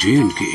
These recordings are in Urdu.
J&K।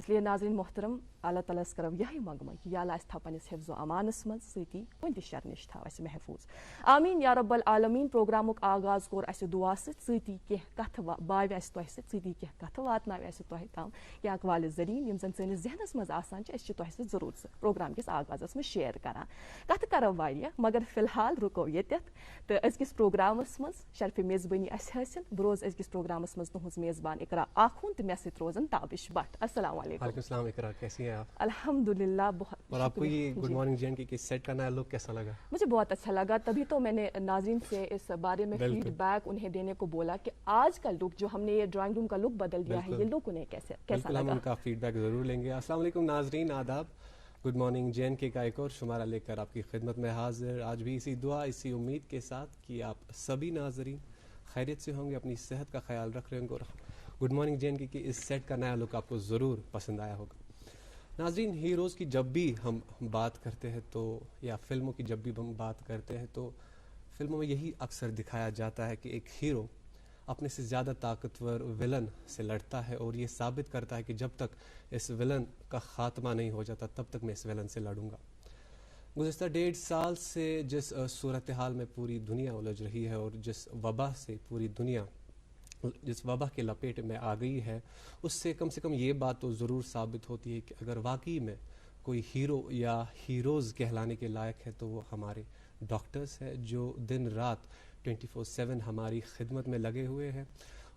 اس لیے ناظرین محترم اللہ تعالیٰ کرو یہی منگمن کہ یا اللہ اس تھو پنس حفظ و امانس من ستی کن تہ شر نش تھو اس محفوظ آمین یا رب العالمین پروگرامک آغاز کور اس دعا ستی کی کتھ باو اس تہ ستی کی کتھ واتناو اس تہ تام یا اقوال زرین یم زن سنس ذہنس مز آسان چھ اس تہ ضرور پروگرام کس آغازس مز شیئر کران کتھ کرو واریاہ مگر فی الحال رکو یتھ تو ازکس پروگرامس مز شرف میزبانی اس حاصل بہ روز ازکس پروگرامس مز تہذ میزبان اقرا آخون تو مے سۭتۍ روزن تابش بٹ السلام علیکم. وعلیکم السلام اقرا، کیسی ہیں آپ؟ الحمدللہ بہت. اور آپ کو یہ گڈ مارننگ جے اینڈ کے سیٹ کا نیا لک کیسا لگا؟ مجھے بہت اچھا لگا، تبھی تو میں نے ناظرین سے اس بارے میں فیڈ بیک انہیں دینے کو بولا کہ آج کا لک جو ہم نے یہ ڈرائنگ روم کا لک بدل دیا ہے، یہ لک انہیں کیسا لگا؟ ہم ان کا فیڈ بیک ضرور لیں گے. السلام علیکم ناظرین، آداب. گڈ مارننگ جے اینڈ کے کا ایک اور شمارہ لے کر آپ کی خدمت میں حاضر. آج بھی اسی دعا، اسی امید کے ساتھ کہ آپ سبھی ناظرین خیریت سے ہوں گے، اپنی صحت کا خیال رکھ رہے ہوں گے اور گڈ مارننگ جے اینڈ کے اس سیٹ کا نیا لک آپ کو ضرور پسند آیا ہوگا. ناظرین، ہیروز کی جب بھی ہم بات کرتے ہیں تو یا فلموں کی جب بھی ہم بات کرتے ہیں تو فلموں میں یہی اکثر دکھایا جاتا ہے کہ ایک ہیرو اپنے سے زیادہ طاقتور ولن سے لڑتا ہے اور یہ ثابت کرتا ہے کہ جب تک اس ولن کا خاتمہ نہیں ہو جاتا تب تک میں اس ولن سے لڑوں گا. گزشتہ 1.5 سال سے جس صورتحال میں پوری دنیا الجھ رہی ہے اور جس وبا سے پوری دنیا جس وبا کے لپیٹ میں آ گئی ہے، اس سے کم یہ بات تو ضرور ثابت ہوتی ہے کہ اگر واقعی میں کوئی ہیرو یا ہیروز کہلانے کے لائق ہے تو وہ ہمارے ڈاکٹرز ہیں، جو دن رات 24/7 ہماری خدمت میں لگے ہوئے ہیں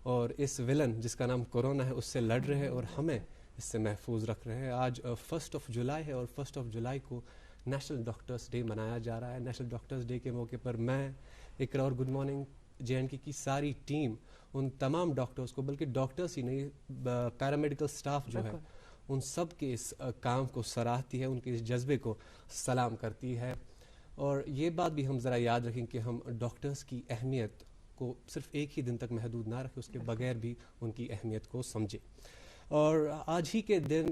اور اس ولن جس کا نام کورونا ہے اس سے لڑ رہے ہیں اور ہمیں اس سے محفوظ رکھ رہے ہیں. آج 1 جولائی ہے اور 1 جولائی کو نیشنل ڈاکٹرز ڈے منایا جا رہا ہے. نیشنل ڈاکٹرز ڈے کے موقع پر میں اقرا اور گڈ مارننگ جے اینڈ کے کی ساری ٹیم ان تمام ڈاکٹرز کو، بلکہ ڈاکٹرز ہی نہیں، پیرامیڈیکل سٹاف جو ہے ان سب کے اس کام کو سراہتی ہے، ان کے اس جذبے کو سلام کرتی ہے. اور یہ بات بھی ہم ذرا یاد رکھیں کہ ہم ڈاکٹرز کی اہمیت کو صرف ایک ہی دن تک محدود نہ رکھیں، اس کے بغیر بھی ان کی اہمیت کو سمجھیں. اور آج ہی کے دن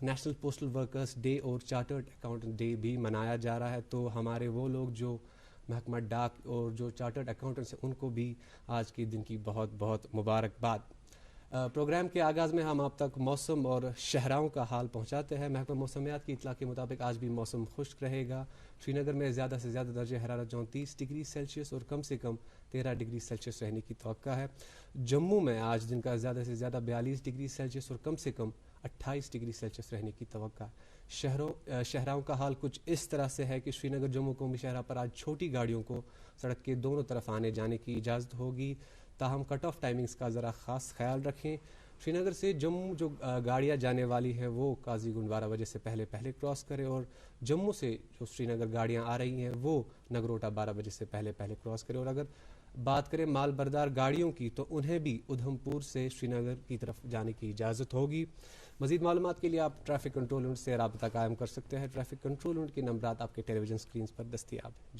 نیشنل پوسٹل ورکرز ڈے اور چارٹرڈ اکاؤنٹنٹ ڈے بھی منایا جا رہا ہے. تو ہمارے وہ لوگ جو محکمہ ڈاک اور جو چارٹرڈ اکاؤنٹنٹس ہیں ان کو بھی آج کے دن کی بہت بہت مبارکباد. پروگرام کے آغاز میں ہم آپ تک موسم اور شہراؤں کا حال پہنچاتے ہیں. محکمہ موسمیات کی اطلاع کے مطابق آج بھی موسم خشک رہے گا. سری نگر میں زیادہ سے زیادہ درجہ حرارت 34 ڈگری سیلسیس اور کم سے کم 13 ڈگری سیلسیس رہنے کی توقع ہے. جموں میں آج دن کا زیادہ سے زیادہ 42 ڈگری سیلسیس اور کم سے کم 28 ڈگری سیلسیس رہنے کی توقع ہے. شہراؤں کا حال کچھ اس طرح سے ہے کہ سری نگر جموں قومی شاہراہ پر آج چھوٹی گاڑیوں کو سڑک کے دونوں طرف آنے جانے کی اجازت ہوگی، تاہم کٹ آف ٹائمنگز کا ذرا خاص خیال رکھیں. سری نگر سے جموں جو گاڑیاں جانے والی ہیں وہ قاضی گنڈ 12 بجے سے پہلے کراس کرے اور جموں سے جو سری نگر گاڑیاں آ رہی ہیں وہ نگروٹا 12 بجے سے پہلے کراس کرے. اور اگر بات کریں مال بردار گاڑیوں کی تو انہیں بھی ادھم پور سے سری نگر کی طرف جانے کی اجازت ہوگی. مزید معلومات کے لیے آپ ٹریفک کنٹرول یونٹ سے رابطہ قائم کر سکتے ہیں. ٹریفک کنٹرول یونٹ کے نمبرات آپ کے ٹیلی ویژن اسکرینز پر دستیاب ہیں.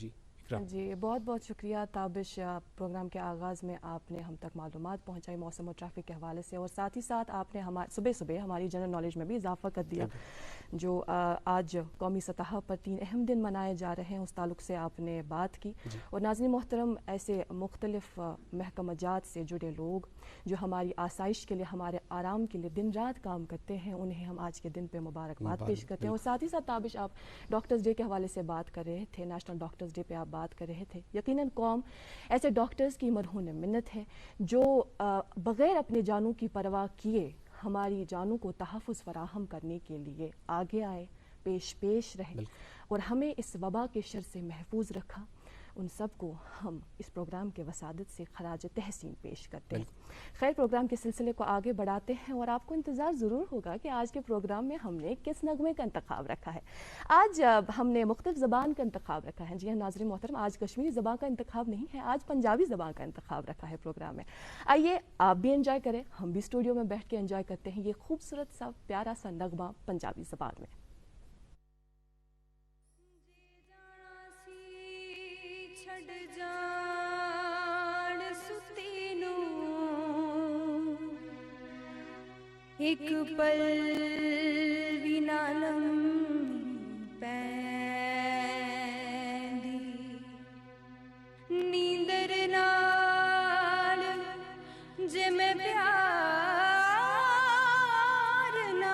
جی بہت بہت شکریہ تابش. پروگرام کے آغاز میں آپ نے ہم تک معلومات پہنچائی موسم اور ٹریفک کے حوالے سے، اور ساتھ ہی ساتھ آپ نے صبح ہماری جنرل نالج میں بھی اضافہ کر دیا. جو آج قومی سطح پر 3 اہم دن منائے جا رہے ہیں اس تعلق سے آپ نے بات کی. اور ناظرین محترم، ایسے مختلف محکمہ جات سے جڑے لوگ جو ہماری آسائش کے لیے، ہمارے آرام کے لیے دن رات کام کرتے ہیں، انہیں ہم آج کے دن پہ مبارکباد پیش کرتے ہیں. اور ساتھ ہی ساتھ تابش، آپ ڈاکٹرز ڈے کے حوالے سے بات کر رہے تھے، نیشنل ڈاکٹرز ڈے پہ آپ بات کر رہے تھے. یقیناً قوم ایسے ڈاکٹرز کی مرہون منت ہے جو بغیر اپنے جانوں کی پرواہ کیے ہماری جانوں کو تحفظ فراہم کرنے کے لیے آگے آئے، پیش رہے اور ہمیں اس وبا کے شر سے محفوظ رکھا. ان سب کو ہم اس پروگرام کے وسادت سے خراج تحسین پیش کرتے ہیں. خیر، پروگرام کے سلسلے کو آگے بڑھاتے ہیں اور آپ کو انتظار ضرور ہوگا کہ آج کے پروگرام میں ہم نے کس نغمے کا انتخاب رکھا ہے. آج ہم نے مختلف زبان کا انتخاب رکھا ہے. جی ہاں ناظرین محترم، آج کشمیری زبان کا انتخاب نہیں ہے، آج پنجابی زبان کا انتخاب رکھا ہے پروگرام میں. آئیے آپ بھی انجوائے کریں، ہم بھی اسٹوڈیو میں بیٹھ کے انجوائے کرتے ہیں یہ خوبصورت سا پیارا سا نغمہ پنجابی زبان میں. ایک پل بھی نہ لمحی پیندی، نیندر نال جے میں پیار نہ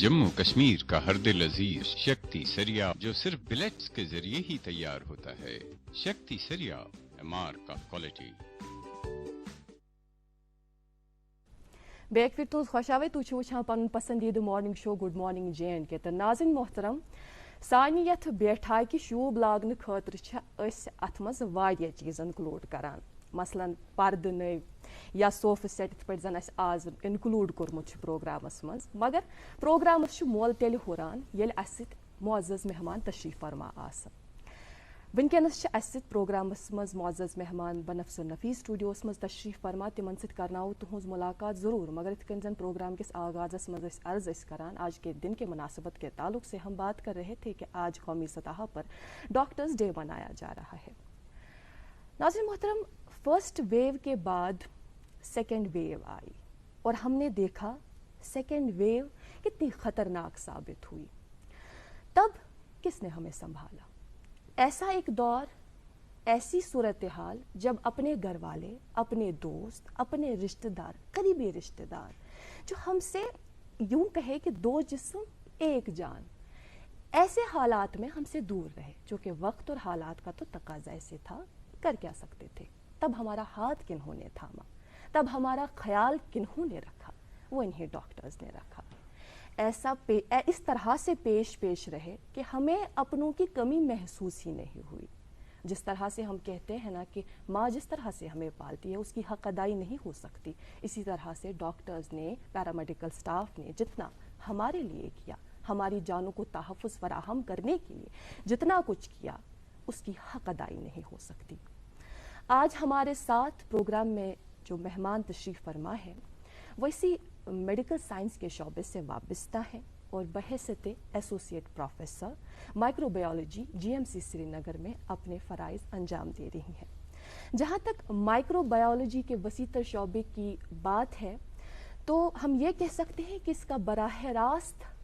جموں کشمیر کا ہر دل عزیز شکتی سریا جو صرف بلیٹس کے ذریعے ہی تیار ہوتا ہے. Shakti Sariya mark of quality. بیک پھر تہذ خوشاوی تھی وچان پن پسندیدہ morning show good morning J and K. تو ناظرین محترم سانہ یتھ بیٹھا کہ شوب لاگن خاطر ات مز واریاہ چیز انکلوڈ کران. مثلاً پردہ نو یا صوفہ سیٹ یتھ پٲٹھۍ زن آز انکلوڈ کورمت پروگرامس مز. مگر پروگرامس مول تیلہِ ہُران ییٚلہِ اسہِ سۭتۍ معزز مہمان تشریف فرما آسن. ونکس اس سۭتۍ پروگرامس مز معزز مہمان بنفس النفیس سٹوڈیوس مز تشریف فرما. تمن سۭتۍ کرناوو تہذ ملاقات ضرور. مگر اتھ کن زن پروگرام کس آغازس مز عرض کران آج کے دن کے مناسبت کے تعلق سے ہم بات کر رہے تھے کہ آج قومی سطح پر ڈاکٹرز ڈے منایا جا رہا ہے. ناظرین محترم فرسٹ ویو کے بعد سیکنڈ ویو آئی اور ہم نے دیکھا سیکنڈ ویو کتنی خطرناک ثابت ہوئی. تب کس نے ہمیں سنبھالا؟ ایسا ایک دور، ایسی صورتحال جب اپنے گھر والے، اپنے دوست، اپنے رشتہ دار، قریبی رشتہ دار جو ہم سے یوں کہے کہ دو جسم ایک جان، ایسے حالات میں ہم سے دور رہے. چونکہ وقت اور حالات کا تو تقاضا ایسے تھا، کر کیا سکتے تھے. تب ہمارا ہاتھ کنہوں نے تھاما، تب ہمارا خیال کنہوں نے رکھا؟ وہ انہیں ڈاکٹرز نے رکھا. اس طرح سے پیش رہے کہ ہمیں اپنوں کی کمی محسوس ہی نہیں ہوئی. جس طرح سے ہم کہتے ہیں نا کہ ماں جس طرح سے ہمیں پالتی ہے اس کی حق ادائی نہیں ہو سکتی، اسی طرح سے ڈاکٹرز نے، پیرامیڈیکل سٹاف نے جتنا ہمارے لیے کیا، ہماری جانوں کو تحفظ فراہم کرنے کے لیے جتنا کچھ کیا، اس کی حق ادائی نہیں ہو سکتی. آج ہمارے ساتھ پروگرام میں جو مہمان تشریف فرما ہے وہ اسی میڈیکل سائنس کے شعبے سے وابستہ ہیں اور بحیثیت associate professor microbiology G M C Srinagar میں اپنے فرائض انجام دے رہی ہیں. جہاں تک مائکرو بایولوجی کے وسیع تر شعبے کی بات ہے تو ہم یہ کہہ سکتے ہیں کہ اس کا براہ راست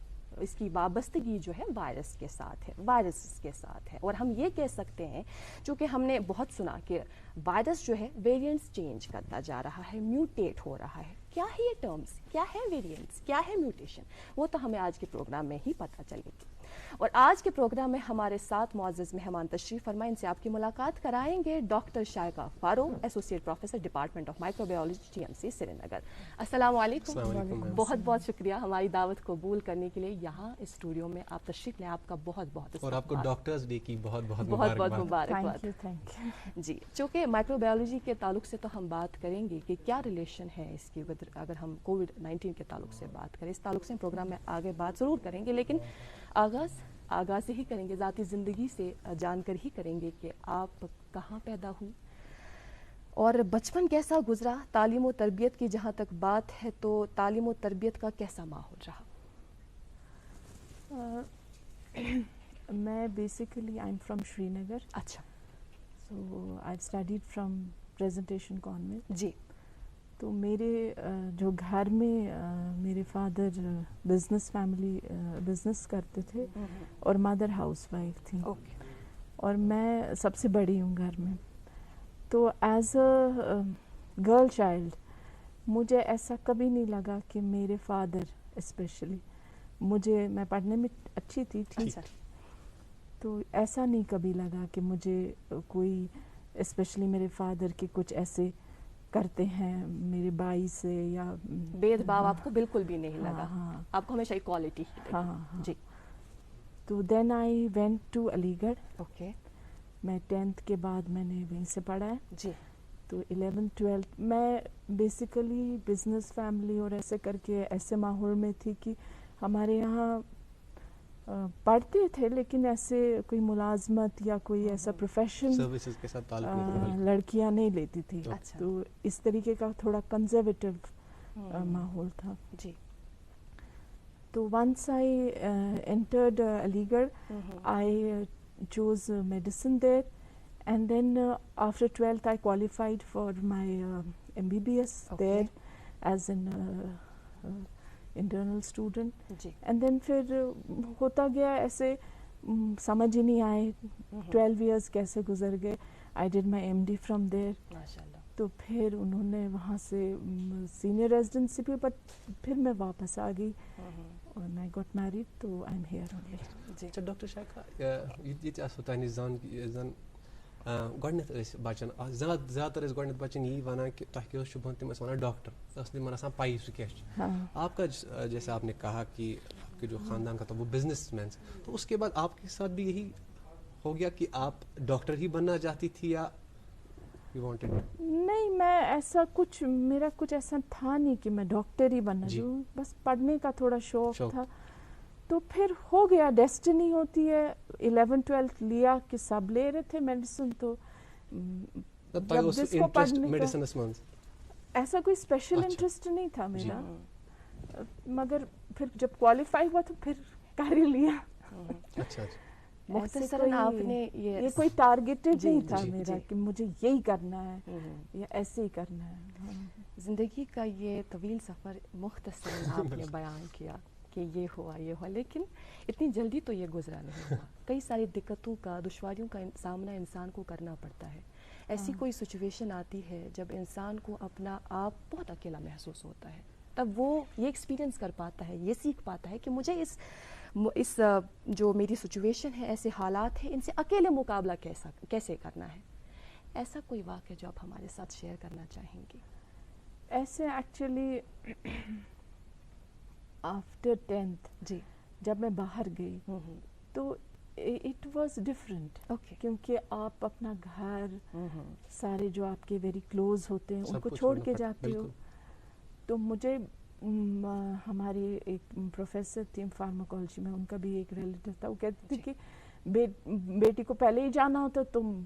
اس کی وابستگی جو ہے وائرس کے ساتھ ہے، وائرسز کے ساتھ ہے. اور ہم یہ کہہ سکتے ہیں چونکہ ہم نے بہت سنا کہ وائرس جو ہے ویریئنٹس چینج کرتا جا رہا ہے، میوٹیٹ ہو رہا ہے. کیا ہے یہ ٹرمز، کیا ہے ویریئنٹس، کیا ہے میوٹیشن، وہ تو ہمیں آج کے پروگرام میں ہی پتہ چلے گی. اور آج کے پروگرام میں ہمارے ساتھ معزز مہمان تشریف فرما، ان سے آپ کی ملاقات کرائیں گے doctor Shaiqa Farooq, associate professor department of microbiology G M C Srinagar. السلام علیکم. بہت بہت شکریہ ہماری دعوت قبول کرنے کے لیے. یہاں اسٹوڈیو میں آپ تشریف لیں، آپ کا بہت بہت اور آپ کو ڈاکٹرز ڈے کی بہت بہت مبارکباد. جی چونکہ مائکرو بایولوجی کے تعلق سے تو ہم بات کریں گے کہ کیا ریلیشن ہے اس کی، اگر ہم کووڈ-19 کے تعلق سے بات کریں، اس تعلق سے پروگرام میں آگے بات ضرور کریں گے. لیکن آغاز سے ہی کریں گے، ذاتی زندگی سے جان کر ہی کریں گے کہ آپ کہاں پیدا ہوئی اور بچپن کیسا گزرا. تعلیم و تربیت کی جہاں تک بات ہے تو تعلیم و تربیت کا کیسا ماحول رہا؟ میں basically I am from Srinagar. اچھا. So I studied from presentation convent. جی. تو میرے جو گھر میں میرے فادر بزنس کرتے تھے اور مدر ہاؤس وائف تھیں. اور میں سب سے بڑی ہوں گھر میں. تو ایز اے گرل چائلڈ مجھے ایسا کبھی نہیں لگا کہ میرے فادر اسپیشلی میں پڑھنے میں اچھی تھی، ٹھیک، تو ایسا نہیں کبھی لگا کہ مجھے کوئی اسپیشلی میرے فادر کے کچھ ایسے کرتے ہیں میرے بھائی سے یا بید باو آپ کو بالکل بھی نہیں لگا؟ آپ کو ہمیشہ ایکوالٹی. جی. تو دین آئی وینٹ ٹو علی گڑھ. اوکے. میں 10th کے بعد میں نے وہیں سے پڑھا ہے. جی. تو 11th 12th میں بیسیکلی بزنس فیملی اور ایسے کر کے ایسے ماحول میں تھی کہ ہمارے یہاں پڑھتے تھے لیکن ایسے کوئی ملازمت یا کوئی ایسا پروفیشن سروسز کے ساتھ تعلق لڑکیاں نہیں لیتی تھی. تو اس طریقے کا تھوڑا کنزرویٹو ماحول تھا. جی. تو once I entered Aligarh I choose medicine there and then after 12th I qualified for my MBBS there as an internal student. And then پھر ہوتا گیا ایسے سمجھ ہی نہیں آئے 12 years کیسے گزر گئے. I did my MD from there. ماشاء اللہ. تو پھر انہوں نے وہاں سے سینئر ریزیڈنسی بھی, بٹ پھر میں واپس آ گئی اور میں گاٹ میریڈ, تو آئی ایم ہیئر اونلی. اچھا ڈاکٹر شائقہ, یہ تہ زان زن گۄڈنٮ۪تھ بچن زیادہ تر گۄڈنٮ۪تھ بچن یی ونان کہ تۄہہِ کیٛاہ اوس صُبحن تِم ٲسۍ ونان ڈاکٹر, ٲس نہٕ آسان پایی سُہ کیٛاہ چھُ. آپ کا جیسے آپ نے کہا کہ آپ کے جو خاندان کا تھا وہ بزنس مین, تو اس کے بعد آپ کے ساتھ بھی یہی ہو گیا کہ آپ ڈاکٹر ہی بننا چاہتی تھی یا یو وانٹڈ؟ نہیں, میں ایسا کچھ, میرا کچھ ایسا تھا نہیں کہ میں ڈاکٹر ہی بننا چاہوں, بس پڑھنے کا تھوڑا شوق تھا. تو پھر ہو گیا, ڈیسٹنی ہوتی ہے. 11th-12th لیا کہ سب لے رہے تھے میڈیسن, تو جس کو پڑھنے کا ایسا کوئی اسپیشل انٹرسٹ نہیں تھا میرا, مگر پھر جب کوالیفائی ہوا تو پھر کر ہی لیا. مختصراً آپ نے یہ کوئی ٹارگیٹڈ نہیں تھا میرا کہ مجھے یہی کرنا ہے یا ایسے ہی کرنا ہے. زندگی کا یہ طویل سفر مختصراً آپ نے بیان کیا کہ یہ ہوا, لیکن اتنی جلدی تو یہ گزرا نہیں ہوا. کئی ساری دقتوں کا, دشواریوں کا سامنا انسان کو کرنا پڑتا ہے. ایسی کوئی سچویشن آتی ہے جب انسان کو اپنا آپ بہت اکیلا محسوس ہوتا ہے, تب وہ یہ ایکسپیرینس کر پاتا ہے, یہ سیکھ پاتا ہے کہ مجھے اس جو میری سچویشن ہے, ایسے حالات ہیں, ان سے اکیلے مقابلہ کیسے کرنا ہے. ایسا کوئی واقعہ جو آپ ہمارے ساتھ شیئر کرنا چاہیں گے؟ ایسے ایکچولی آفٹر 10th جی جب میں باہر گئی تو اٹ واز ڈفرینٹ, کیونکہ آپ اپنا گھر, سارے جو آپ کے ویری کلوز ہوتے ہیں ان کو چھوڑ کے جاتے ہو. تو مجھے ہماری ایک پروفیسر تھی فارماکالوجی میں, ان کا بھی ایک ریلیٹیو تھا, وہ کہتی تھی کہ بیٹی کو پہلے ہی جانا ہوتا, تم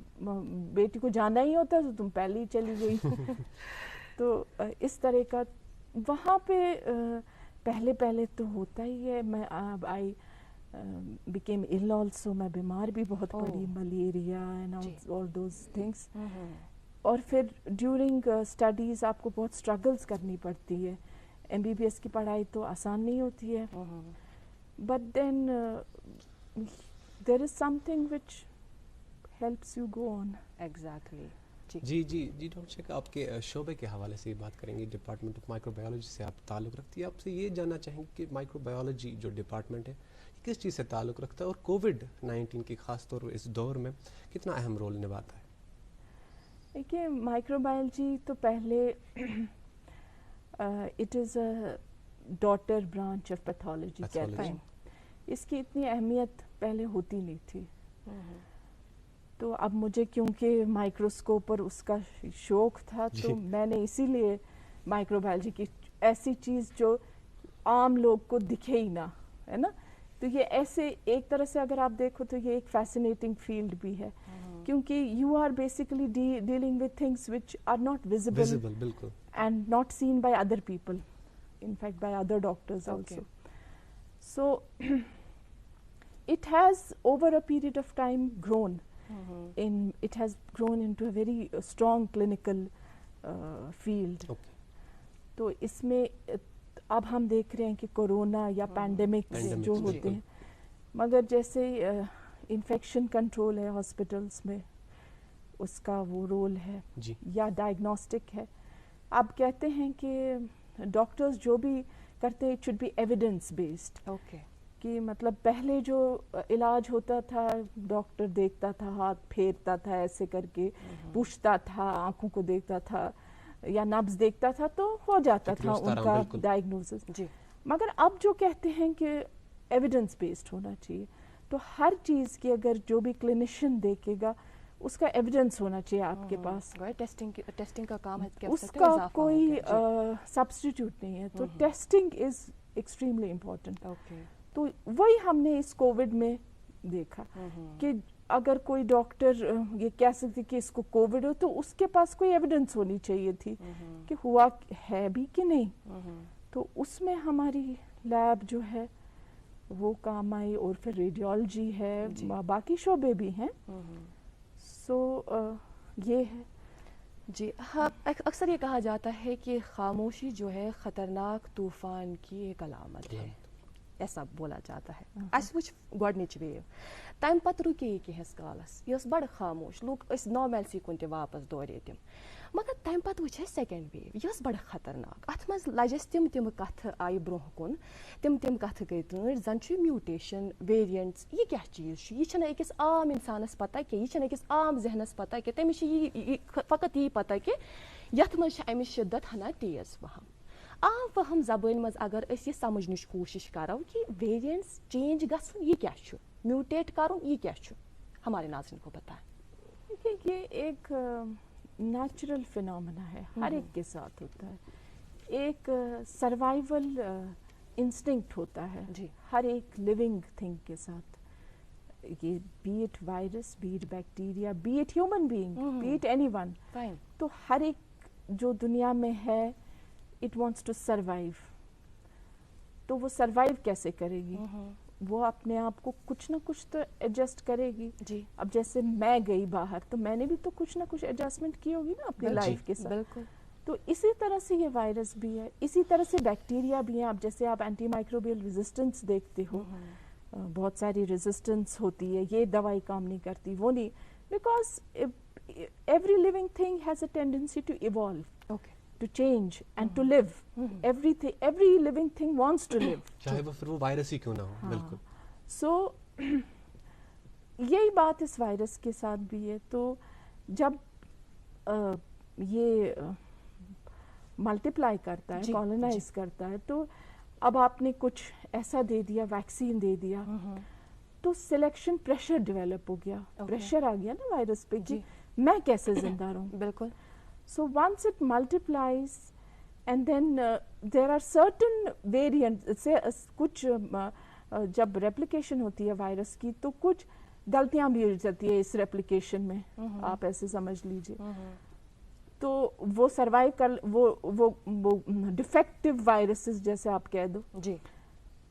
بیٹی کو جانا ہی ہوتا تو تم پہلے ہی چلی گئی. تو اس طرح کا وہاں پہ پہلے تو ہوتا ہی ہے. میں آئی بیکیم ill also, میں بیمار بھی بہت پڑی, malaria and all those things. اور پھر ڈیورنگ اسٹڈیز آپ کو بہت اسٹرگلس کرنی پڑتی ہے. MBBS کی پڑھائی تو آسان نہیں ہوتی ہے, but then there is something which helps you go on. Exactly. جی ڈاکٹر شائقہ, آپ کے شعبے کے حوالے سے بات کریں گے. ڈپارٹمنٹ آف مائکرو بایولوجی سے آپ تعلق رکھتی ہے. آپ سے یہ جاننا چاہیں گے کہ مائکرو بایولوجی جو ڈپارٹمنٹ ہے کس چیز سے تعلق رکھتا ہے, اور کووڈ-19 کے خاص طور پر اس دور میں کتنا اہم رول نبھاتا ہے؟ دیکھیے, مائکرو بایولوجی تو پہلے it is a daughter branch of pathology کہتے ہیں. اس کی اتنی اہمیت پہلے ہوتی نہیں تھی. تو اب مجھے کیونکہ مائکروسکوپ پر اس کا شوق تھا, تو میں نے اسی لیے مائکرو بایولوجی کی ایسی چیز جو عام لوگ کو دکھے ہی نہ, ہے نا. تو یہ ایسے ایک طرح سے اگر آپ دیکھو تو یہ ایک فیسینیٹنگ فیلڈ بھی ہے, کیونکہ you are basically dealing with things which are not visible and not seen by other people, in fact by other doctors also. So it has over a period of time grown it has grown into a very strong clinical field. تو اس میں اب ہم دیکھ رہے ہیں کہ کورونا یا پینڈیمک جو ہوتے ہیں, مگر جیسے انفیکشن کنٹرول ہے ہاسپٹلس میں, اس کا وہ رول ہے, یا ڈائگنوسٹک ہے. اب کہتے ہیں کہ ڈاکٹرز جو بھی کرتے ہیں it should be evidence based. کہ مطلب پہلے جو علاج ہوتا تھا, ڈاکٹر دیکھتا تھا, ہاتھ پھیرتا تھا ایسے کر کے, پوچھتا تھا, آنکھوں کو دیکھتا تھا یا نبض دیکھتا تھا, تو ہو جاتا تھا ان کا ڈائگنوسس. مگر اب جو کہتے ہیں کہ ایویڈنس بیسڈ ہونا چاہیے, تو ہر چیز کی اگر جو بھی کلینیشین دیکھے گا اس کا ایویڈنس ہونا چاہیے آپ کے پاس. ٹیسٹنگ کا کام ہے, اس کا کوئی سبسٹیٹیوٹ نہیں ہے. تو ٹیسٹنگ از ایکسٹریملی امپورٹنٹ. تو وہی ہم نے اس کووڈ میں دیکھا کہ اگر کوئی ڈاکٹر یہ کہہ سکتے کہ اس کو کووڈ ہو, تو اس کے پاس کوئی ایویڈنس ہونی چاہیے تھی کہ ہوا ہے بھی کہ نہیں. تو اس میں ہماری لیب جو ہے وہ کام آئی, اور پھر ریڈیولوجی ہے, باقی شعبے بھی ہیں. سو یہ ہے. جی ہاں, اکثر یہ کہا جاتا ہے کہ خاموشی جو ہے خطرناک طوفان کی ایک علامت ہے, ایسا بولا جاتا ہے. اس وچ گۄڈنِچ ویو, تمہِ پتہٕ رُکے کینٛہَس کالس, یہِ ٲس بڑٕ خاموش, لوٗکھ ٲسۍ نارمیلسی کُن تہِ واپس دورے تِم. مگر تمہ پتہٕ وٕچھ اَسہِ سیکنڈ ویو یہِ ٲس بڑٕ خطرناک اَتھ منٛز لجہِ اَسہِ تِم کَتھٕ آیہِ برونٛہہ کُن تِم کَتھٕ گٔے تۭرۍ زَن چھُ میوٗٹیشن ویریَنٹٕس یہِ کیٛاہ چیٖز چھُ یہِ چھَنہٕ أکِس عام اِنسانَس پتہ کینٛہہ یہِ چھَنہٕ أکِس عام ذہنَس پتہ کینٛہہ تٔمِس چھِ یہِ فقط یی پتہ کہِ یَتھ منٛز چھِ اَمِچ شِدت ہنا تیز پَہم عام فہم زبٲنۍ منٛز اگر أسۍ یہِ سمجھنٕچ کوٗشِش کَرو کہِ ویریَنٹٕس چینج گژھُن یہِ کیٛاہ چھُ میوٗٹیٹ کَرُن یہِ کیٛاہ چھُ ہمارے ناظرین کو بتائیں. دیکھیے یہ ایک نیچرل فنامنا ہے, ہر ایک کے ساتھ ہوتا ہے. ایک سروائیول انسٹنکٹ ہوتا ہے جی ہر ایک لیونگ تھنگ کے ساتھ, یہ be it virus, be it bacteria, be it human being, be it anyone. تو ہر ایک جو دنیا میں ہے اٹ وانٹس ٹو سروائیو. تو وہ سروائیو کیسے کرے گی؟ وہ اپنے آپ کو کچھ نہ کچھ تو ایڈجسٹ کرے گی. جی اب جیسے میں گئی باہر تو میں نے بھی تو کچھ نہ کچھ ایڈجسٹمنٹ کی ہوگی نا اپنی لائف کے ساتھ. بالکل. تو اسی طرح سے یہ وائرس بھی ہے, اسی طرح سے بیکٹیریا بھی ہیں. اب جیسے آپ اینٹی مائکروبیل ریزسٹنس دیکھتے ہو, بہت ساری ریزسٹنس ہوتی ہے, یہ دوائی کام نہیں کرتی, وہ نہیں, because every living thing has a tendency to evolve, to change and to live. Every living thing wants to live. چاہے وہ پھر وہ وائرس ہی کیوں نہ ہو. بالکل. سو یہی بات اس وائرس کے ساتھ بھی ہے. تو جب یہ ملٹیپلائی کرتا ہے, کالونائز کرتا ہے, تو اب آپ نے کچھ ایسا دے دیا, ویکسین دے دیا, تو سلیکشن پریشر ڈیولپ ہو گیا, پریشر آ گیا نا وائرس پہ کہ میں کیسے زندہ رہوں. بالکل. So once it multiplies and then there are certain variants, کچھ جب ریپلیکیشن ہوتی ہے وائرس کی تو کچھ غلطیاں بھی ہو جاتی ہے اس ریپلیکیشن میں, آپ ایسے سمجھ لیجیے. تو وہ سروائیو کر وہ ڈیفیکٹو وائرسز جیسے آپ کہہ دو. جی.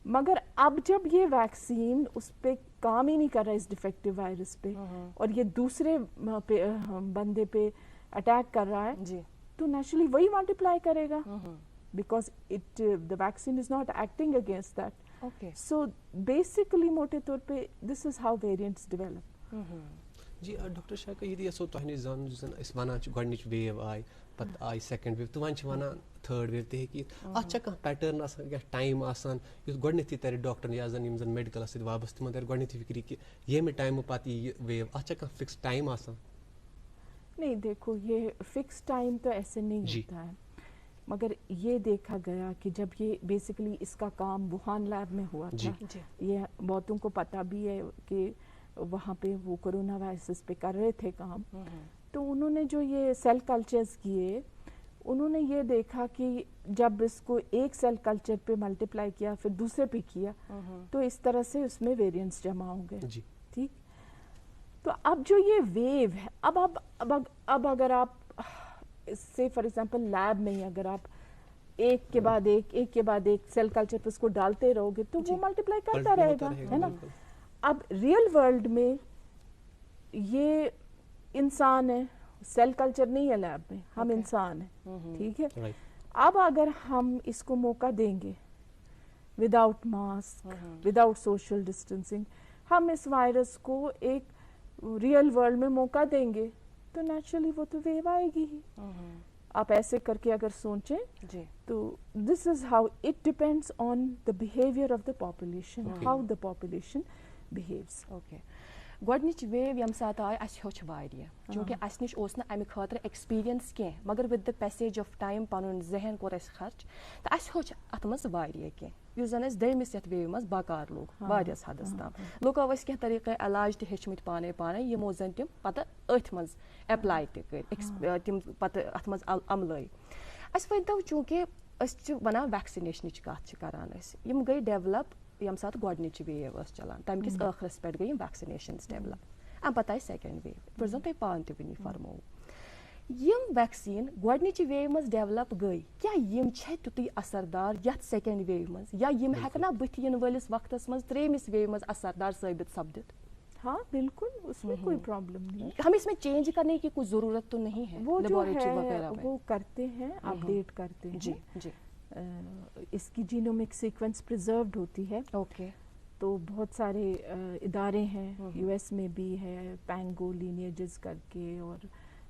مگر اب جب یہ ویکسین اس پہ کام ہی نہیں کر رہا اس ڈیفیکٹو وائرس پہ, اور یہ دوسرے بندے پہ اٹیک کر رہا ہے, جی, تو نیچرلی وہی ملٹیپلائی کرے گا, because the vaccine is not acting against that. So basically موٹے طور پہ this is how variants develop. جی ڈاکٹر شاہ یہ یسو تۄہہِ نِش زانُن یُس زن أسۍ وَنان چھِ گۄڈنِچ ویو آیہِ پتہٕ آیہِ سیکنڈ ویو تہٕ وۄنۍ چھِ وَنان تھٲڈ ویو تہِ ہیٚکہِ یِتھ. اَتھ چھا کانٛہہ پیٹٲرن آسان کینٛہہ ٹایم آسان یُس گۄڈنیٚتھٕے ترِ ڈاکٹرن یا زن یِم زن میڈِکلس سۭتۍ وابستہٕ تِمن ترِ گۄڈنیٚتھٕے فِکرِ کہِ ییٚمہِ ٹایمہٕ پتہٕ یہِ ویو, اَتھ چھا کانٛہہ فِکس ٹایم آسان؟ نہیں دیکھو یہ فکس ٹائم تو ایسے نہیں ہوتا ہے, مگر یہ دیکھا گیا کہ جب یہ بیسکلی اس کا کام ووہان لیب میں ہوا تھا, یہ بہتوں کو پتہ بھی ہے کہ وہاں پہ وہ کورونا وائرس پہ کر رہے تھے کام. تو انہوں نے جو یہ سیل کلچرز کیے, انہوں نے یہ دیکھا کہ جب اس کو ایک سیل کلچر پہ ملٹیپلائی کیا پھر دوسرے پہ کیا, تو اس طرح سے اس میں ویریئنٹس جمع ہو گئے. ٹھیک. تو اب جو یہ ویو ہے, اب اگر آپ سے فار ایگزامپل لیب میں ہی اگر آپ ایک کے بعد ایک سیل کلچر پہ اس کو ڈالتے رہو گے تو وہ ملٹیپلائی کرتا رہے گا, ہے نا. اب ریئل ورلڈ میں یہ انسان ہے, سیل کلچر نہیں ہے لیب میں, ہم انسان ہیں. ٹھیک ہے. اب اگر ہم اس کو موقع دیں گے without mask, without social distancing, ہم اس وائرس کو ایک ریئل ورلڈ میں موقع دیں گے تو نیچرلی وہ تو ویو آئے گی ہی. آپ ایسے کر کے اگر سوچیں تو this is how it depends on the behaviour of the population, how the population behaves. Okay. گۄڈنِچ ویو ییٚمہِ ساتہٕ آے اَسہِ ہیوٚچھ واریاہ, چوٗنٛکہِ اَسہِ نِش اوس نہٕ اَمہِ خٲطرٕ ایٚکٕسپیٖریَنس کینٛہہ, مگر with the passage of time پَنُن ذہن کوٚر اَسہِ خرچ تہٕ اَسہِ ہیوٚچھ اَتھ منٛز واریاہ کینٛہہ, یُس زَن اَسہِ دوٚیمِس یَتھ ویوِ منٛز بکار لوٚگ واریاہَس حدس تام. لُکو ٲسۍ کینٛہہ طریٖقے علاج تہِ ہیٚچھمٕتۍ پانے یِمو زَن تِم پَتہٕ أتھۍ منٛز ایپلاے تہِ کٔرۍ, تِم پَتہٕ اَتھ منٛز عملٲے. اَسہِ ؤنۍتو چوٗنٛکہِ أسۍ چھِ وَنان ویکسِنیشنٕچ کَتھ چھِ کَران أسۍ, یِم گٔے ڈیولَپ ییٚمہِ ساتہٕ گۄڈنِچ ویو ٲس چَلان, تَمہِ کِس ٲخرَس پٮ۪ٹھ گٔے یِم ویکسِنیشنٕز ڈیولَپ. اَمہِ پَتہٕ آیہِ سیکنڈ ویو, یِتھ پٲٹھۍ زَن تۄہہِ پانہٕ تہِ وٕنی فرمووُ. یِم ویکسیٖن گۄڈنِچہِ ویو منٛز ڈیولَپ گٔے, کیٛاہ یِم چھےٚ تیُتُے اثردار یَتھ سیکنڈ ویو منٛز, یا یِم ہٮ۪کہٕ نا بٕتھِ یِنہٕ وٲلِس وقتَس منٛز ترٛیٚیمِس ویو منٛز اثردار ثٲبِت سپدِتھ؟ ہاں بالکل, اس میں کوئی پرابلم نہیں. ہمیں اس میں چینج کرنے کی کوئی ضرورت تو نہیں ہے, وہ جو ہے وہ کرتے ہیں, اپڈیٹ کرتے ہیں. جی جی. اس کی جینومک سیکوینس پرزروڈ ہوتی ہے. اوکے. تو بہت سارے ادارے ہیں, یو ایس میں بھی ہے, پینگو لینیجز کر کے, اور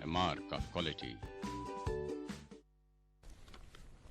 a mark of quality।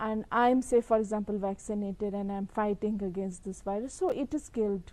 and I am say for example vaccinated and I am fighting against this virus, so it is killed,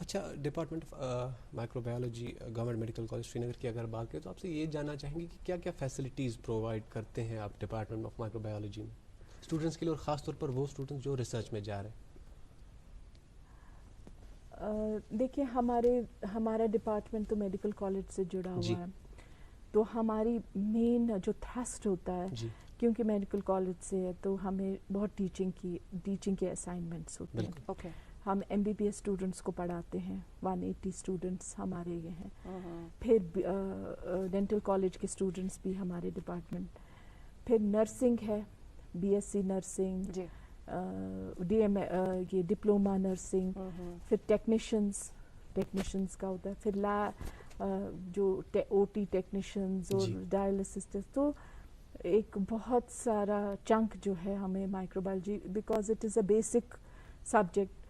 اچھا department of microbiology government medical college Srinagar کی اگر بات کریں تو آپ سے یہ جاننا چاہیں گے کہ کیا کیا فیسلٹیز پرووائڈ کرتے ہیں آپ ڈپارٹمنٹ آف مائکرو بایولوجی میں اسٹوڈنٹس کے لیے اور خاص طور پر وہ اسٹوڈنٹس جو ریسرچ میں جا رہے ہیں؟ دیکھیے ہمارا ڈپارٹمنٹ تو میڈیکل کالج سے جڑا جی. ہوا ہے، تو ہماری مین جو تھرسٹ ہوتا ہے جی کیونکہ میڈیکل کالج سے ہے تو ہمیں بہت ٹیچنگ کے اسائنمنٹس ہوتے ہیں. بالکل. اوکے. ہم MBBS اسٹوڈنٹس کو پڑھاتے ہیں، 180 اسٹوڈنٹس ہمارے یہ ہیں. پھر ڈینٹل کالج کے اسٹوڈنٹس بھی ہمارے ڈپارٹمنٹ. پھر نرسنگ ہے، BSc نرسنگ، جی. یہ ڈپلوما نرسنگ. پھر ٹیکنیشنز کا ہوتا ہے. پھر جو OT ٹیکنیشنز اور جی. ڈائلسس. تو ایک بہت سارا چنک جو ہے ہمیں micro biology because it is a basic subject,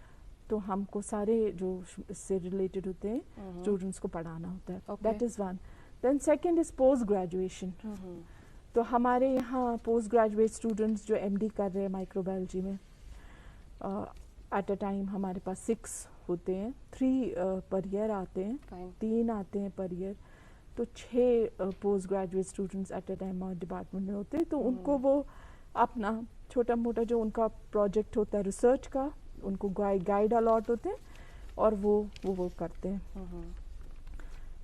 تو ہم کو سارے جو اس سے ریلیٹڈ ہوتے ہیں اسٹوڈنٹس کو پڑھانا ہوتا ہے. That is one. Then second is post graduation. تو ہمارے یہاں پوسٹ گریجویٹ اسٹوڈنٹس جو MD کر رہے ہیں مائکرو بایولوجی میں ایٹ اے ٹائم ہمارے پاس 6 ہوتے ہیں. 3 پر ایئر آتے ہیں، 3 آتے ہیں پر ایئر. تو 6 post graduate students at a time ہمارے ڈپارٹمنٹ میں ہوتے ہیں. تو ان کو وہ اپنا چھوٹا موٹا جو ان کا پروجیکٹ ہوتا ہے ریسرچ کا، ان کو گائیڈ الاٹ ہوتے ہیں اور وہ کرتے ہیں.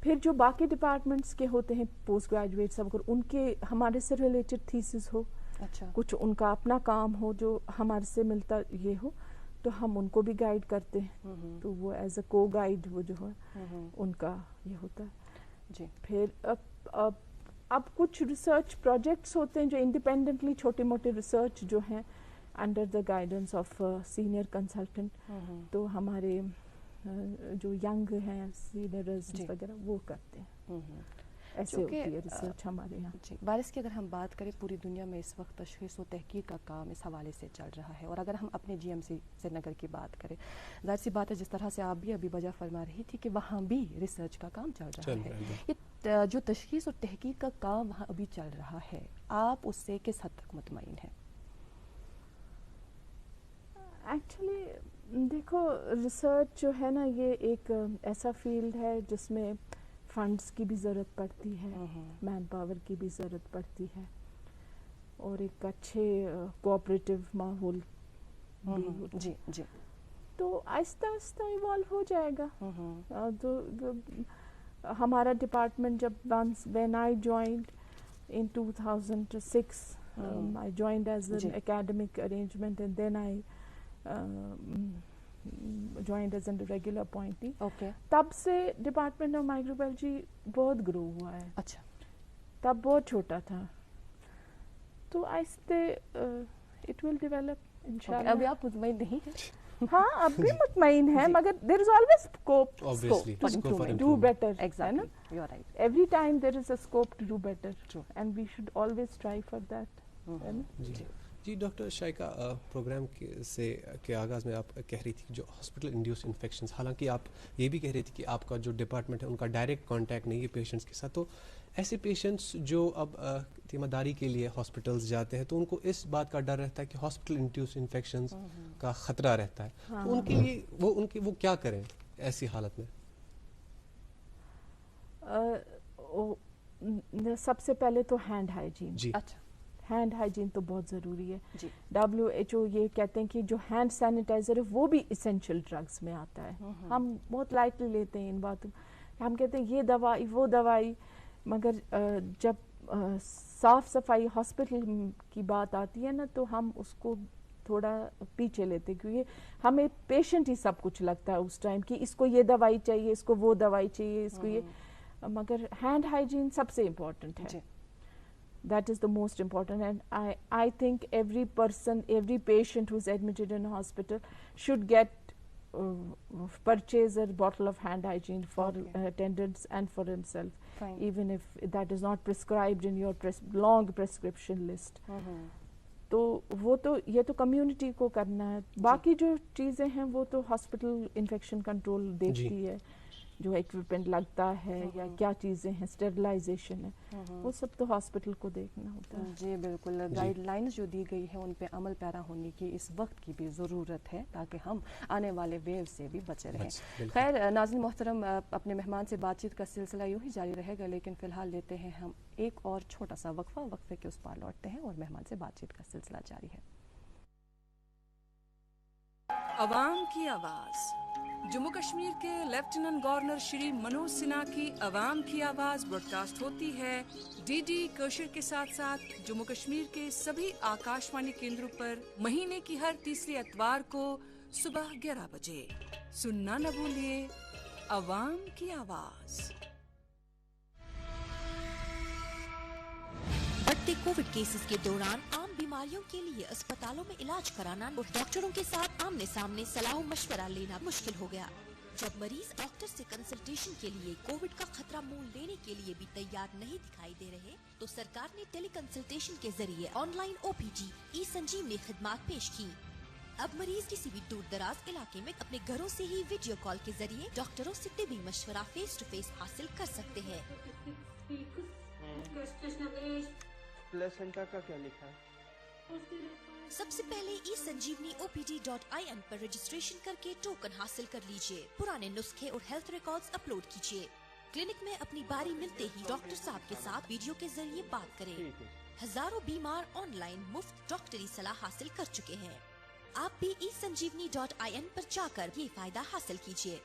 پھر جو باقی ڈپارٹمنٹس کے ہوتے ہیں پوسٹ گریجویٹس، اگر ان کے ہمارے سے ریلیٹڈ تھیسس ہو، اچھا، کچھ ان کا اپنا کام ہو جو ہمارے سے ملتا یہ ہو، تو ہم ان کو بھی گائیڈ کرتے ہیں. تو وہ ایز اے کو گائیڈ وہ جو ہے ان کا یہ ہوتا ہے. جی. پھر اب کچھ ریسرچ پروجیکٹس ہوتے ہیں جو انڈیپینڈنٹلی چھوٹے موٹے ریسرچ جو ہیں under the guidance of senior consultant. تو ہمارے جو ینگ ہیں سینئرز وغیرہ وہ کرتے ہیں. ایسے ہوتی ہے ریسرچ ہمارے یہاں. جی. وائرس کی اگر ہم بات کریں، پوری دنیا میں اس وقت تشخیص و تحقیق کا کام اس حوالے سے چل رہا ہے، اور اگر ہم اپنے GMC سری نگر کی بات کریں، ظاہر سی بات ہے جس طرح سے آپ بھی ابھی وجہ فرما رہی تھی کہ وہاں بھی ریسرچ کا کام چل رہا ہے. یہ جو تشخیص اور تحقیق کا کام وہاں ابھی چل رہا ہے، آپ اس سے کس حد تک مطمئن ہیں؟ ایکچولی دیکھو، ریسرچ جو ہے نا یہ ایک ایسا فیلڈ ہے جس میں فنڈس کی بھی ضرورت پڑتی ہے، مین پاور کی بھی ضرورت پڑتی ہے، اور ایک اچھے کوآپریٹو ماحول بھی ہوتا ہے. جی جی. تو آہستہ آہستہ ایوالو ہو جائے گا. تو ہمارا ڈپارٹمنٹ جب when I joined in 2006, I joined as an academic arrangement and then I joined as a regular appointee. Okay. تب سے ڈپارٹمنٹ آف مائکرو بایولوجی بہت گرو ہوا ہے. اچھا. تب بہت چھوٹا تھا، تو آہستہ اٹ ول ڈیولپ انشاءاللہ. ابھی آپ مطمئن نہیں ہیں؟ ہاں اب بھی مطمئن ہے، مگر there is always scope Obviously. to do better. Exactly. You are right. Every time there is a scope to do better. True. And we should always strive for that. جی ڈاکٹر شائقہ، پروگرام کے آغاز میں آپ کہہ رہی تھی جو ہاسپٹل انڈیوس انفیکشنز، حالانکہ آپ یہ بھی کہہ رہی تھی کہ آپ کا جو ڈپارٹمنٹ ہے ان کا ڈائریکٹ کانٹیکٹ نہیں ہے پیشنٹس کے ساتھ. تو ایسے پیشنٹس جو اب تیمہ داری کے لیے ہاسپٹلز جاتے ہیں تو ان کو اس بات کا ڈر رہتا ہے کہ ہاسپٹل انڈیوس انفیکشنز کا خطرہ رہتا ہے. تو ان کے لیے وہ کیا کریں ایسی حالت میں؟ سب سے پہلے تو ہینڈ ہائیجین. جی. اچھا. ہینڈ ہائیجین تو بہت ضروری ہے. جی. WHO یہ کہتے ہیں کہ جو ہینڈ سینیٹائزر ہے وہ بھی اسینشیل ڈرگس میں آتا ہے. ہم بہت لائٹلی لیتے ہیں ان باتوں. ہم کہتے ہیں یہ دوائی وہ دوائی، مگر جب صاف صفائی ہاسپٹل کی بات آتی ہے نا تو ہم اس کو تھوڑا پیچھے لیتے، کیونکہ ہمیں پیشنٹ ہی سب کچھ لگتا ہے اس ٹائم کہ اس کو یہ دوائی چاہیے، اس کو وہ دوائی چاہیے، اس کو یہ. مگر ہینڈ ہائیجین سب سے امپورٹنٹ ہے. That is the most important, and I think every person, every patient who's admitted in a hospital should get purchase a bottle of hand hygiene for attendants and for himself. Fine. Even if that is not prescribed in your long prescription list. تو وہ تو یہ تو کمیونٹی کو کرنا ہے. باقی جو چیزیں ہیں وہ تو ہاسپٹل انفیکشن کنٹرول دیکھتی ہے. جو ایکوپمنٹ لگتا ہے یا کیا چیزیں ہیں, اسٹیرلائزیشن ہے, وہ سب تو ہاسپٹل کو دیکھنا ہوتا ہے. جی بالکل, گائیڈ لائنز جو دی گئی ہیں ان پہ عمل پیرا ہونے کی اس وقت کی بھی ضرورت ہے تاکہ ہم آنے والے ویو سے بھی بچے رہیں. خیر ناظرین محترم, اپنے مہمان سے بات چیت کا سلسلہ یوں ہی جاری رہے گا, لیکن فی الحال لیتے ہیں ہم ایک اور چھوٹا سا وقفہ, وقفے کے اس پار لوٹتے ہیں اور مہمان سے بات چیت کا سلسلہ جاری ہے. عوام کی آواز. جموں کشمیر کے لیفٹیننٹ گورنر شری منوج سنہا کی عوام کی آواز براڈ کاسٹ ہوتی ہے ڈی ڈی کوشر کے ساتھ ساتھ جموں کشمیر کے سبھی آکاشوانی کیندروں پر مہینے کی ہر تیسری اتوار کو صبح 11 بجے. سننا نہ بھولیے, عوام کی آواز. بڑھتے کووڈ کیسز کے دوران عام بیماریوں کے لیے اسپتالوں میں علاج کرانا اور ڈاکٹروں کے ساتھ آمنے سامنے صلاح و مشورہ لینا مشکل ہو گیا. جب مریض ڈاکٹر سے کنسلٹیشن کے لیے کووڈ کا خطرہ مول لینے کے لیے بھی تیار نہیں دکھائی دے رہے, تو سرکار نے ٹیلی کنسلٹیشن کے ذریعے آن لائن OPD ای سنجیونی خدمات پیش کی. اب مریض کسی بھی دور دراز علاقے میں اپنے گھروں سے ہی ویڈیو کال کے ذریعے ڈاکٹروں سے طبی مشورہ فیس ٹو فیس حاصل کر سکتے ہیں. پلیسنٹا کا کیا لکھا ہے؟ سب سے پہلے ای سنجیونی OPD.in پر رجسٹریشن کر کے ٹوکن حاصل کر لیجئے. پرانے نسخے اور ہیلتھ ریکارڈز اپلوڈ کیجئے. کلینک میں اپنی باری ملتے ہی ڈاکٹر صاحب کے ساتھ ویڈیو کے ذریعے بات کریں. ہزاروں بیمار آن لائن مفت ڈاکٹری صلاح حاصل کر چکے ہیں. آپ بھی ای سنجیونی.in پر جا کر یہ فائدہ حاصل کیجئے.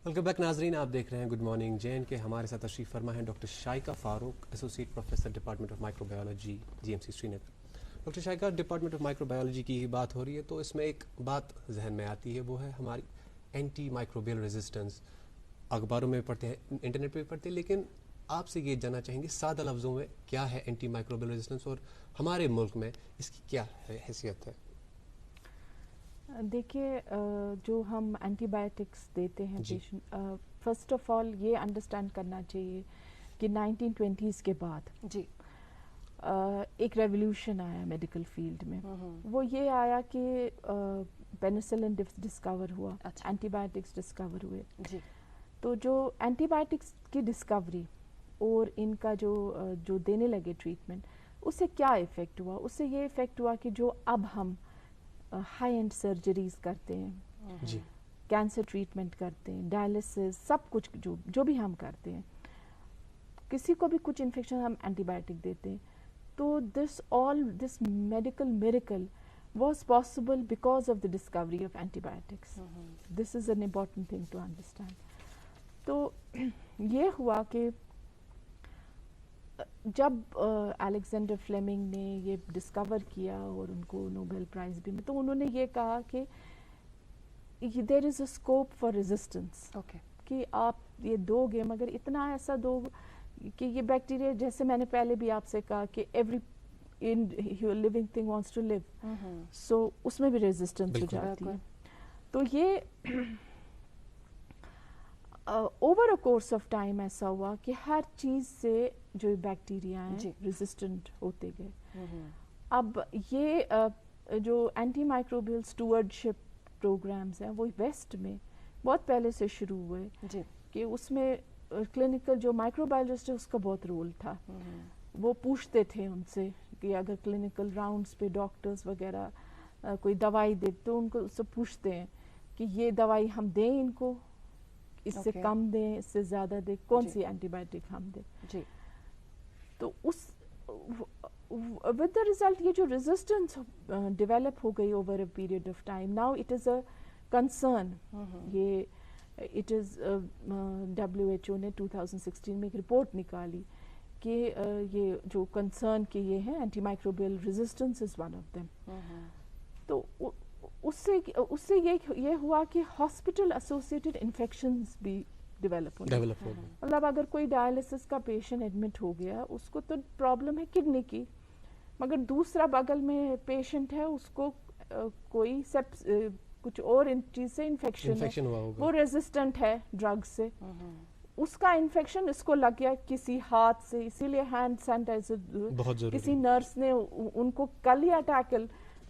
ویلکم بیک ناظرین, آپ دیکھ رہے ہیں گڈ مارننگ جے این کے. ہمارے ساتھ تشریف فرما ہے doctor Shaiqa Farooq, associate professor department of microbiology GMC Srinagar. Doctor Shaiqa, department of microbiology کی ہی بات ہو رہی ہے تو اس میں ایک بات ذہن میں آتی ہے, وہ ہے ہماری اینٹی مائکروبیل ریزسٹنس. اخباروں میں پڑھتے ہیں, انٹرنیٹ پہ بھی پڑھتے ہیں, لیکن آپ سے یہ جاننا چاہیں گے سادہ لفظوں میں کیا ہے اینٹی مائکروبیل ریزسٹنس اور ہمارے ملک میں اس کی کیا حیثیت ہے؟ دیکھیے, جو ہم اینٹی بایوٹکس دیتے ہیں پیشنٹ, فرسٹ آف آل یہ انڈرسٹینڈ کرنا چاہیے کہ 1920s کے بعد ایک ریولیوشن آیا میڈیکل فیلڈ میں. وہ یہ آیا کہ پینسلن ڈسکور ہوا, اینٹی بایوٹکس ڈسکور ہوئے. تو جو اینٹی بایوٹکس کی ڈسکوری اور ان کا جو دینے لگے ٹریٹمنٹ, اس سے کیا ایفیکٹ ہوا؟ اس سے یہ ایفیکٹ ہوا کہ جو اب ہم ہائی اینڈ سرجریز کرتے ہیں, کینسر ٹریٹمنٹ کرتے ہیں, ڈائلسس, سب کچھ جو بھی ہم کرتے ہیں, کسی کو بھی کچھ انفیکشن ہم اینٹی بایوٹک دیتے ہیں. تو this medical miracle was possible because of the discovery of antibiotics. This is an important thing to understand. تو یہ ہوا کہ جب الیگزینڈر فلیمنگ نے یہ ڈسکور کیا اور ان کو نوبل پرائز بھی ملا, تو انہوں نے یہ کہا کہ دیر از اے اسکوپ فار ریزسٹنس, کہ آپ یہ دو گے مگر اتنا ایسا دو کہ یہ بیکٹیریا, جیسے میں نے پہلے بھی آپ سے کہا کہ every living thing wants to live, so اس میں بھی ریزسٹنس ہو جاتی ہے. تو یہ over a course of time ایسا ہوا کہ ہر چیز سے جو بیکٹیریا ہیں ریزسٹنٹ ہوتے گئے. اب یہ جو اینٹی مائکروبیل اسٹوورڈشپ پروگرامز ہیں وہ ویسٹ میں بہت پہلے سے شروع ہوئے, کہ اس میں کلینکل جو مائکرو بایولوجسٹ ہے اس کا بہت رول تھا. وہ پوچھتے تھے ان سے کہ اگر کلینکل راؤنڈز پہ ڈاکٹرز وغیرہ کوئی دوائی دے تو ان کو اس سے پوچھتے ہیں کہ یہ دوائی ہم دیں ان کو, اس سے کم دیں, اس سے زیادہ دیں, کون سی اینٹی بایوٹک ہم دیں. تو اس ود دا ریزلٹ یہ جو ریزسٹنس ڈیولپ ہو گئی over a period of time, now it is a concern. یہ اٹ از WHO نے 2016 میں ایک رپورٹ نکالی کہ یہ جو کنسرن کہ یہ ہے antimicrobial resistance is one of them. تو اس سے یہ ہوا کہ ہاسپٹل ایسوسیٹڈ انفیکشنز بھی ڈیولپ ہونے. مطلب اگر کوئی ڈائلسس کا پیشنٹ ایڈمٹ ہو گیا, اس کو تو پرابلم ہے کڈنی کی, مگر دوسرا بغل میں پیشنٹ ہے اس کو کوئی کچھ اور چیز سے انفیکشن ہے, وہ ریزسٹنٹ ہے ڈرگ سے, اس کا انفیکشن اس کو لگ گیا کسی ہاتھ سے, اسی لیے ہینڈ سینیٹائزر کسی نرس نے ان کو کر لیا tackle,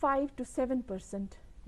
5 to 7%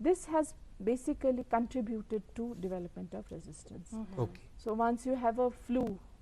this has basically contributed to development of resistance. So once you have a flu,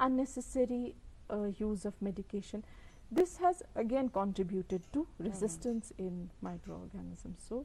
unnecessary use of medication, this has again contributed to resistance in microorganisms. So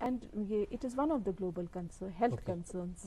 and it is one of the global health concerns.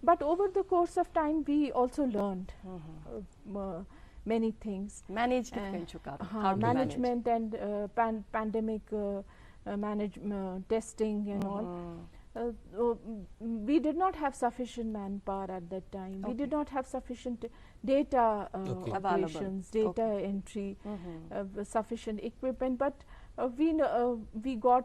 But over the course of time, we also learned many things. Management and pandemic management, testing and all. we did not have sufficient manpower at that time. We did not have sufficient data operations, data entry, sufficient equipment. But we got,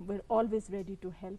were always ready to help.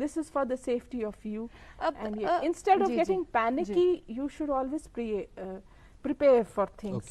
This is for the safety of you. And instead of getting panicky, you should always prepare for things.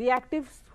reactive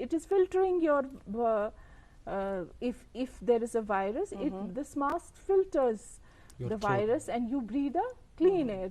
it is filtering your if there is a virus, this mask filters the virus and you breathe a clean air.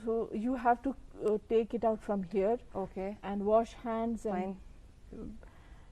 so you have to take it out from here, okay, and wash hands and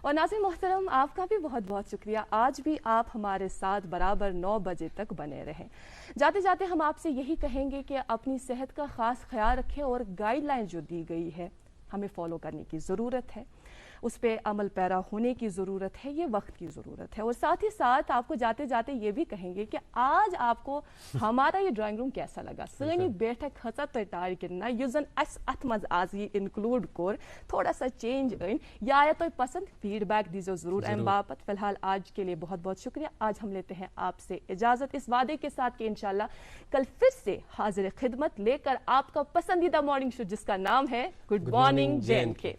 اور ناظرین محترم آپ کا بھی بہت بہت شکریہ، آج بھی آپ ہمارے ساتھ برابر 9 بجے تک بنے رہیں۔ جاتے جاتے ہم آپ سے یہی کہیں گے کہ اپنی صحت کا خاص خیال رکھیں اور گائیڈ لائن جو دی گئی ہے ہمیں فالو کرنے کی ضرورت ہے، اس پہ عمل پیرا ہونے کی ضرورت ہے، یہ وقت کی ضرورت ہے۔ اور ساتھ ہی ساتھ آپ کو جاتے جاتے یہ بھی کہیں گے کہ آج آپ کو ہمارا یہ ڈرائنگ روم کیسا لگا، سانی بیٹھک کھژا تۄہہِ ٹارِ کِنہٕ نہ، یُس زن اسہِ اتھ منٛز آز یہ انکلوڈ کوٚر، تھوڑا سا چینج أنۍ، یہ آیا تۄہہِ پسند، فیڈ بیک دیزیو ضرور امہِ باپت۔ فی الحال آج کے لیے بہت بہت شکریہ، آج ہم لیتے ہیں آپ سے اجازت اس وعدے کے ساتھ کہ انشاءاللہ کل پھر سے حاضر خدمت لے کر آپ کا پسندیدہ مارننگ شو جس کا نام ہے گڈ مارننگ جے این کے۔